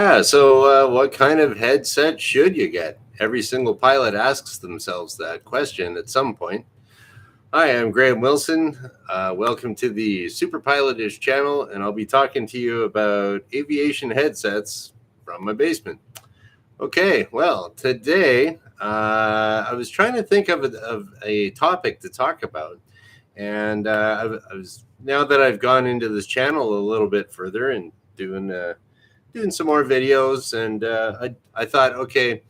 Yeah, so what kind of headset should you get? Every single pilot asks themselves that question at some point. Hi, I'm Graham Wilson. Welcome to the superpilotish channel, and I'll be talking to you about aviation headsets from my basement. Okay, well, today I was trying to think of a topic to talk about, and I was now that I've gone into this channel a little bit further and doing some more videos, and I thought, okay,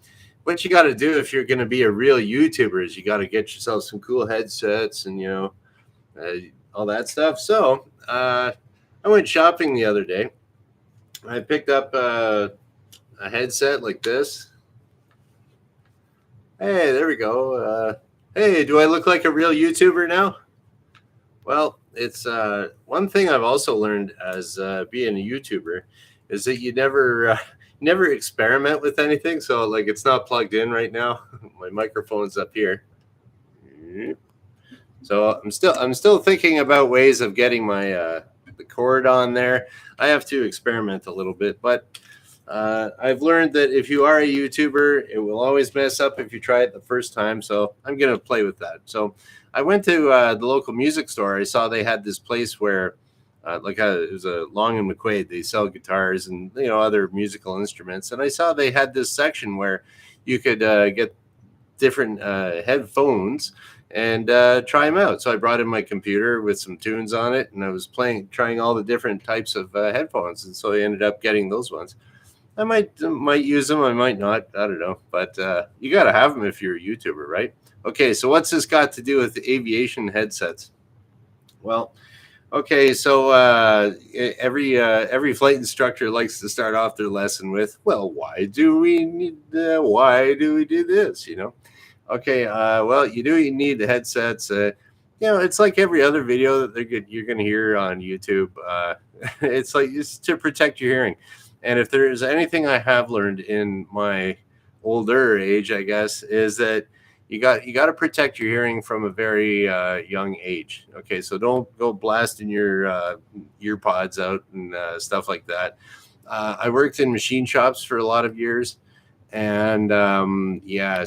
what you got to do if you're going to be a real YouTuber is you got to get yourself some cool headsets and uh, all that stuff. So I went shopping the other day. I picked up a headset like this. Hey, there we go. Hey, do I look like a real YouTuber now? Well, it's one thing I've also learned as being a YouTuber is that you never experiment with anything. So like it's not plugged in right now. My microphone's up here. So I'm still thinking about ways of getting my the cord on there. I have to experiment a little bit, but I've learned that if you are a YouTuber, it will always mess up if you try it the first time. So I'm going to play with that. So I went to the local music store. I saw they had this place where it was a Long and McQuaid. They sell guitars and other musical instruments. And I saw they had this section where you could get different headphones and try them out. So I brought in my computer with some tunes on it, and I was trying all the different types of headphones. And so I ended up getting those ones. I might use them. I might not. I don't know. But you got to have them if you're a YouTuber, right? Okay, so what's this got to do with the aviation headsets? Well, okay, so every flight instructor likes to start off their lesson with, "Well, why do we do this?" Okay, well, you need the headsets. It's like every other video that you're going to hear on YouTube. It's like it's to protect your hearing. And if there is anything I have learned in my older age, I guess, is that you got to protect your hearing from a very young age. Okay, so don't go blasting your ear pods out and stuff like that. I worked in machine shops for a lot of years, and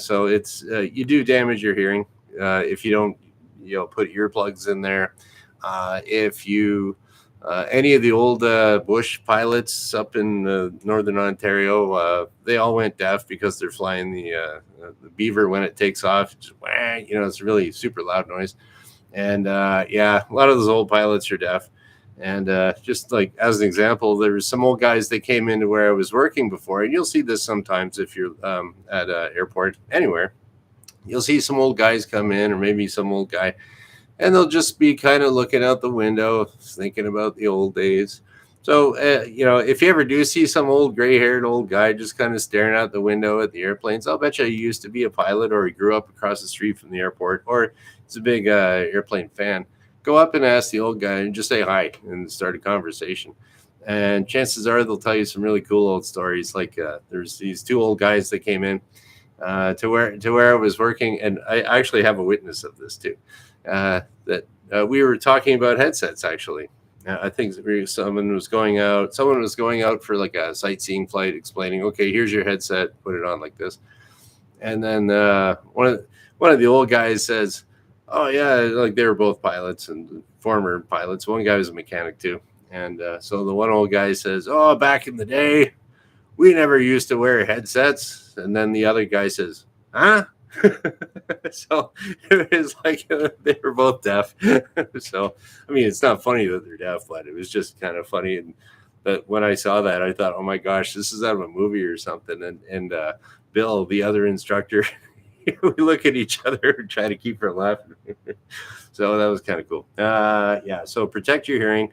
so it's you do damage your hearing if you don't put earplugs in there. If you any of the old Bush pilots up in northern Ontario, they all went deaf because they're flying the Beaver when it takes off. It's really super loud noise. And a lot of those old pilots are deaf. And just like as an example, there was some old guys that came into where I was working before, and you'll see this sometimes if you're at an airport anywhere. You'll see some old guys come in, or maybe some old guy, and they'll just be kind of looking out the window, thinking about the old days. So, if you ever do see some old gray-haired old guy just kind of staring out the window at the airplanes, I'll bet you he used to be a pilot, or he grew up across the street from the airport, or he's a big airplane fan. Go up and ask the old guy and just say hi and start a conversation. And chances are they'll tell you some really cool old stories. Like there's these two old guys that came in to where I was working, and I actually have a witness of this too. That we were talking about headsets actually. I think someone was going out for like a sightseeing flight, explaining, okay, here's your headset, put it on like this. And then one of the old guys says, oh yeah, like they were both pilots and former pilots. One guy was a mechanic too. And so the one old guy says, oh, back in the day, we never used to wear headsets. And then the other guy says, huh? So it was like they were both deaf. So I mean, it's not funny that they're deaf, but it was just kind of funny. But when I saw that, I thought, oh my gosh, this is out of a movie or something. And Bill, the other instructor, we look at each other and try to keep from laughing. So that was kind of cool. So protect your hearing.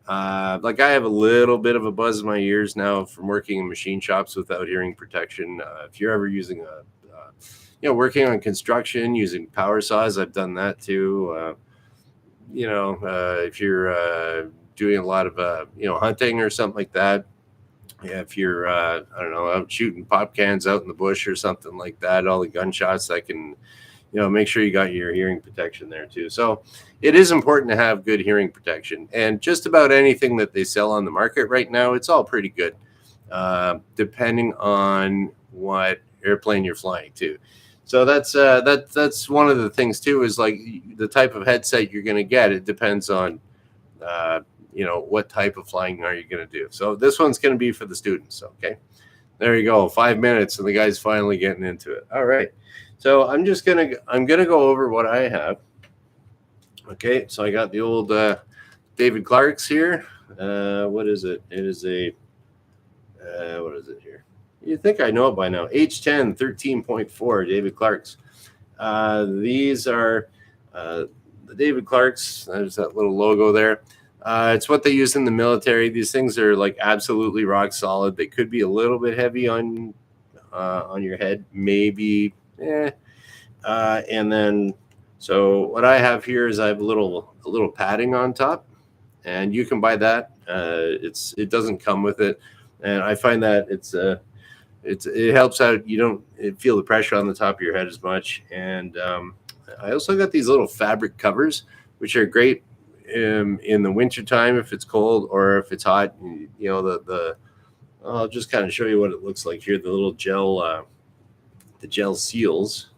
Like I have a little bit of a buzz in my ears now from working in machine shops without hearing protection. If you're ever using working on construction using power saws, I've done that too. If you're doing a lot of hunting or something like that, if you're out shooting pop cans out in the bush or something like that, all the gunshots, that can make sure you got your hearing protection there too. So it is important to have good hearing protection, and just about anything that they sell on the market right now, it's all pretty good. depending on what airplane you're flying to. So that's one of the things too, is like the type of headset you're going to get. It depends on what type of flying are you going to do. So this one's going to be for the students. Okay, there you go. 5 minutes, and the guy's finally getting into it. All right. So I'm gonna go over what I have. Okay, so I got the old David Clark's here. What is it? It is a what is it here? You think I know it by now. H10 13.4 David Clark's. These are the David Clark's. There's that little logo there. It's what they use in the military. These things are like absolutely rock solid. They could be a little bit heavy on your head, maybe. And then, so what I have here is I have a little padding on top, and you can buy that. It doesn't come with it, and I find that it helps out. You don't feel the pressure on the top of your head as much. And I also got these little fabric covers, which are great in the winter time if it's cold or if it's hot. I'll just kind of show you what it looks like here. The little gel, the gel seals.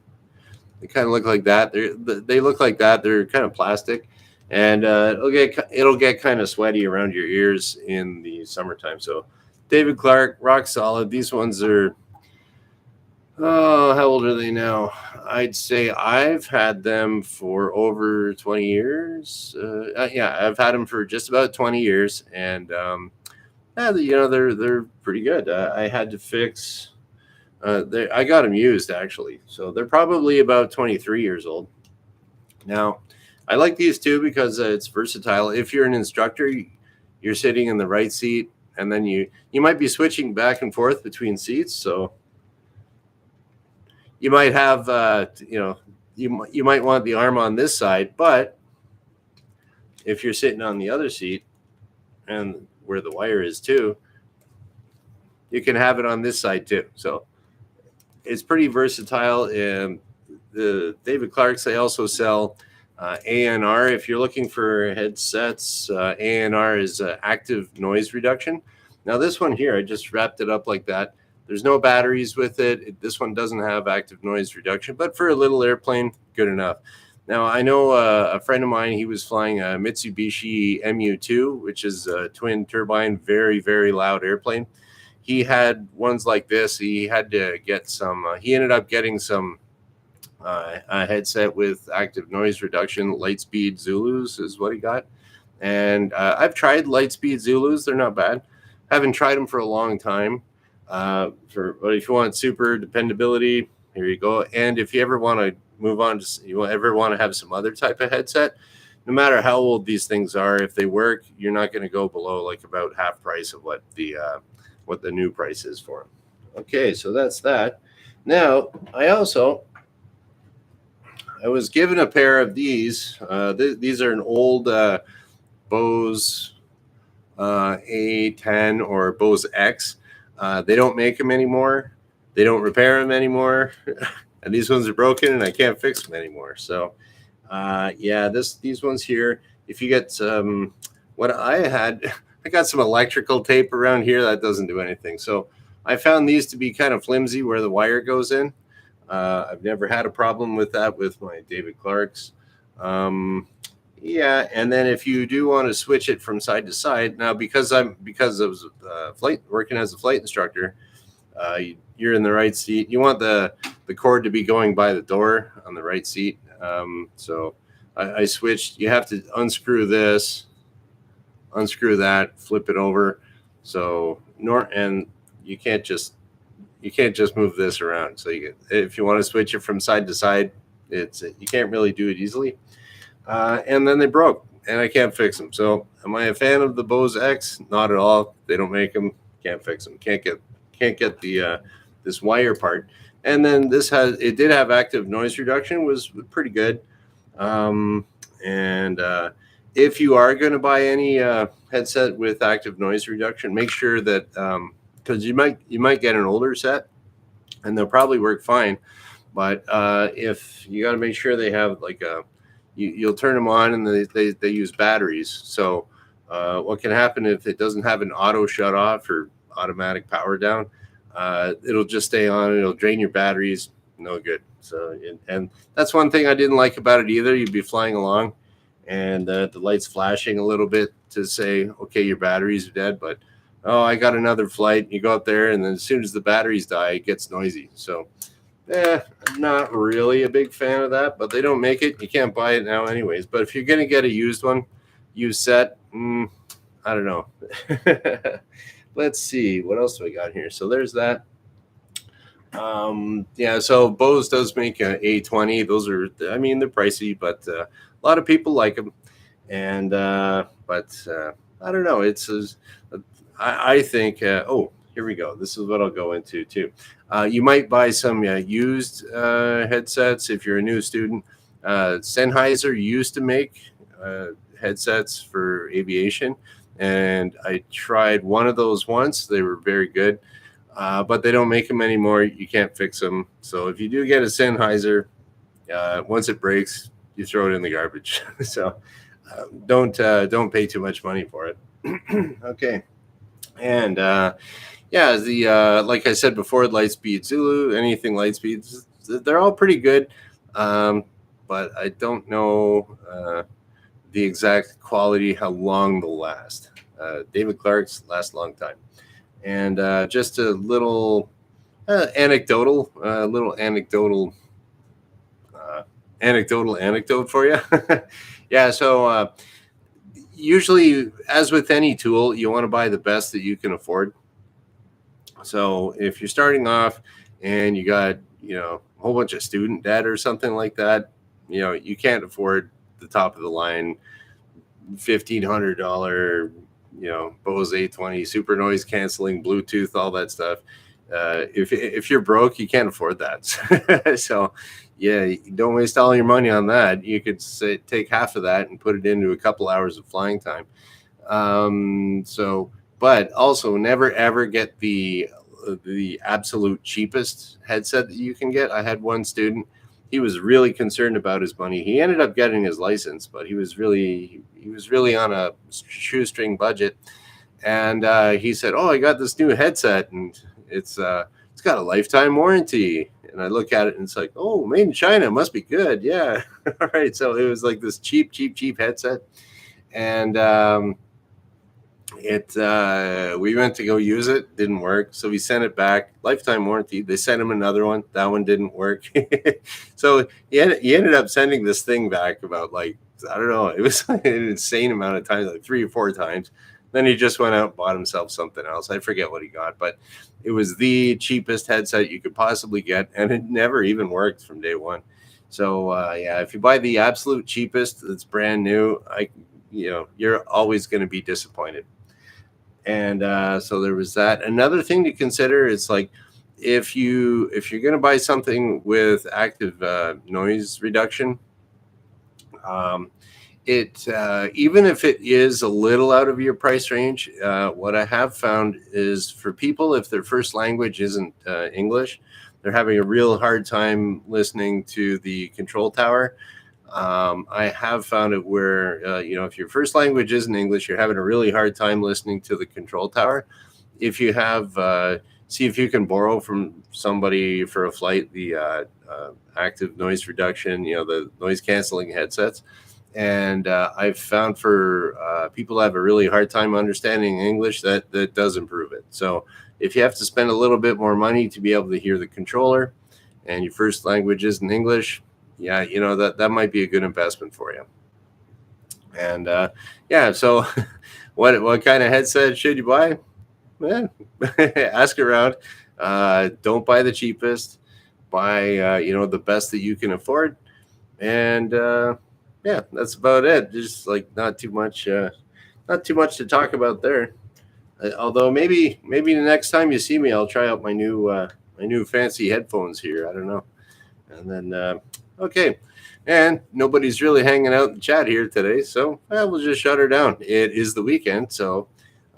They kind of look like that. They look like that. They're kind of plastic, and it'll get kind of sweaty around your ears in the summertime. So, David Clark, rock solid. These ones are, how old are they now? I'd say I've had them for over 20 years. I've had them for just about 20 years, and they're pretty good. I had to fix. I got them used actually, so they're probably about 23 years old. Now, I like these too because it's versatile. If you're an instructor, you're sitting in the right seat, and then you might be switching back and forth between seats. So you might have, you might want the arm on this side, but if you're sitting on the other seat and where the wire is too, you can have it on this side too. So it's pretty versatile. The David Clark's, they also sell ANR. If you're looking for headsets, ANR is active noise reduction. Now this one here, I just wrapped it up like that. There's no batteries with it. This one doesn't have active noise reduction, but for a little airplane, good enough. Now I know a friend of mine, he was flying a Mitsubishi MU2, which is a twin turbine, very, very loud airplane. He had ones like this. He had to get some. He ended up getting some a headset with active noise reduction. Lightspeed Zulus is what he got. And I've tried Lightspeed Zulus. They're not bad. Haven't tried them for a long time. But if you want super dependability, here you go. And if you ever want to move on, you ever want to have some other type of headset, no matter how old these things are, if they work, you're not going to go below like about half price of what the new price is for them. Okay, so that's that. Now, I was given a pair of these. These are an old Bose A10 or Bose X. They don't make them anymore. They don't repair them anymore. And these ones are broken and I can't fix them anymore. So, these ones here, if you get what I had, I got some electrical tape around here that doesn't do anything. So I found these to be kind of flimsy where the wire goes in. I've never had a problem with that with my David Clark's. And then if you do want to switch it from side to side, now because I was working as a flight instructor, you're in the right seat. You want the cord to be going by the door on the right seat. So I switched. You have to unscrew this, unscrew that, flip it over. So and you can't just move this around. So if you want to switch it from side to side, you can't really do it easily. And then they broke, and I can't fix them. So am I a fan of the Bose X? Not at all. They don't make them. Can't fix them. Can't get the this wire part. And then it did have active noise reduction, was pretty good. If you are going to buy any headset with active noise reduction, make sure that because you might get an older set, and they'll probably work fine. But if you got to make sure they have like you'll turn them on and they use batteries. So what can happen if it doesn't have an auto shut off or automatic power down, it'll just stay on. It'll drain your batteries. No good. So, and that's one thing I didn't like about it either. You'd be flying along, and the lights flashing a little bit to say, okay, your batteries are dead, but oh, I got another flight. You go up there, and then as soon as the batteries die, it gets noisy. So, I'm not really a big fan of that, but they don't make it. You can't buy it now anyways. But if you're going to get a used one, used set, I don't know. Let's see. What else do I got here? So there's that. Yeah, so Bose does make a A20. Those are, I mean, they're pricey, but a lot of people like them. And, but I don't know. I think, oh, here we go. This is what I'll go into too. You might buy some used headsets if you're a new student. Sennheiser used to make headsets for aviation, and I tried one of those once. They were very good, but they don't make them anymore. You can't fix them. So if you do get a Sennheiser, once it breaks, you throw it in the garbage. So don't pay too much money for it. Okay, and yeah, the like I said before, Lightspeed Zulu, anything Lightspeed, they're all pretty good, but I don't know the exact quality, how long they'll last. David Clark's last a long time. And just a little anecdote for you. Yeah, so usually, as with any tool, you want to buy the best that you can afford. So if you're starting off and you got, a whole bunch of student debt or something like that, you can't afford the top of the line $1,500, Bose A20, super noise canceling, Bluetooth, all that stuff. If you're broke, you can't afford that. So yeah, don't waste all your money on that. You could take half of that and put it into a couple hours of flying time. But also never ever get the absolute cheapest headset that you can get. I had one student, he was really concerned about his money. He ended up getting his license, but he was really on a shoestring budget. And he said, "Oh, I got this new headset, and it's got a lifetime warranty." And I look at it, and it's like, "Oh, made in China, must be good." Yeah, all right. So it was like this cheap headset, and we went to go use it, didn't work, so we sent it back. Lifetime warranty. They sent him another one. That one didn't work. So he ended up sending this thing back about, like, I don't know, it was an insane amount of times, like 3 or 4 times. Then he just went out and bought himself something else. I forget what he got, but it was the cheapest headset you could possibly get, and it never even worked from day one. So yeah, if you buy the absolute cheapest that's brand new, you're always going to be disappointed. And so there was that. Another thing to consider is, like, if you're going to buy something with active noise reduction, even if it is a little out of your price range, what I have found is, for people, if their first language isn't English, they're having a real hard time listening to the control tower. I have found it where, if your first language isn't English, you're having a really hard time listening to the control tower. If you have, see if you can borrow from somebody for a flight the active noise reduction, the noise canceling headsets. And I've found for people that have a really hard time understanding English, that does improve it. So if you have to spend a little bit more money to be able to hear the controller, and your first language isn't English, yeah, that might be a good investment for you. And yeah, so what kind of headset should you buy? Ask around. Don't buy the cheapest. Buy the best that you can afford. And yeah, that's about it. Just, like, not too much to talk about there. Although maybe the next time you see me, I'll try out my new fancy headphones here. I don't know. And then okay, and nobody's really hanging out in the chat here today, so we'll just shut her down. It is the weekend, so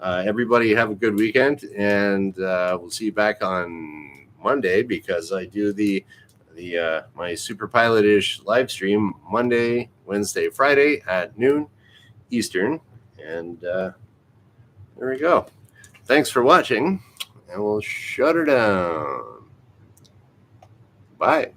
everybody have a good weekend, and we'll see you back on Monday, because I do my superpilotish live stream Monday, Wednesday, Friday at noon Eastern. And there we go. thanks for watching, and we'll shut her down. Bye.